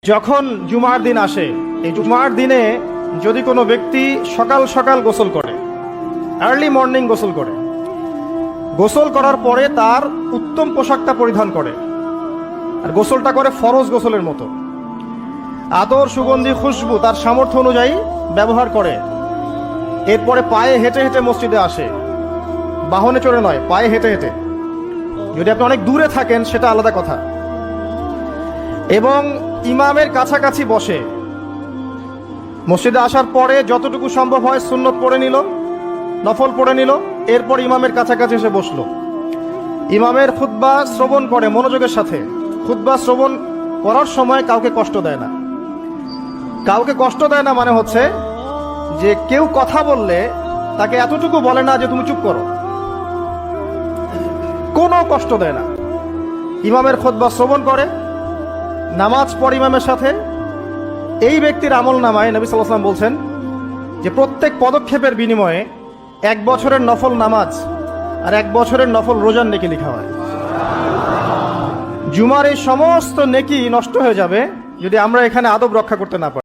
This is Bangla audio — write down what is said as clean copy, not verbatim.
যখন জুমার দিন আসে, এই জুমার দিনে যদি কোনো ব্যক্তি সকাল সকাল গোসল করে, আর্লি মর্নিং গোসল করে, গোসল করার পরে তার উত্তম পোশাকটা পরিধান করে, আর গোসলটা করে ফরজ গোসলের মতো, আতর সুগন্ধি খুশবু তার সামর্থ্য অনুযায়ী ব্যবহার করে, এরপরে পায়ে হেঁটে হেঁটে মসজিদে আসে, বাহনে চড়ে নয়, পায়ে হেঁটে হেঁটে। যদি আপনি অনেক দূরে থাকেন সেটা আলাদা কথা। এবং ইমামের কাছাকাছি বসে, মসজিদে আসার পরে যতটুকু সম্ভব হয় সুন্নত পড়ে নিল, নফল পড়ে নিল, এরপর ইমামের কাছাকাছি এসে বসলো। ইমামের খুতবা শ্রবণ করে মনোযোগের সাথে। খুতবা শ্রবণ করার সময় কাউকে কষ্ট দেয় না। কাউকে কষ্ট দেয় না মানে হচ্ছে যে কেউ কথা বললে তাকে এতটুকু বলে না যে তুমি চুপ করো, কোনো কষ্ট দেয় না। ইমামের খুতবা শ্রবণ করে, নামাজ পড়ে ইমামের সাথে। এই ব্যক্তির আমল নামায় নবী সাল্লাল্লাহু আলাইহি ওয়াসাল্লাম বলছেন যে প্রত্যেক পদক্ষেপের বিনিময়ে 1 বছরের নফল নামাজ আর 1 বছরের নফল রোজার নেকি লেখা হয়। জুমার এই সমস্ত নেকি নষ্ট হয়ে যাবে যদি আমরা এখানে আদব রক্ষা করতে না পারি।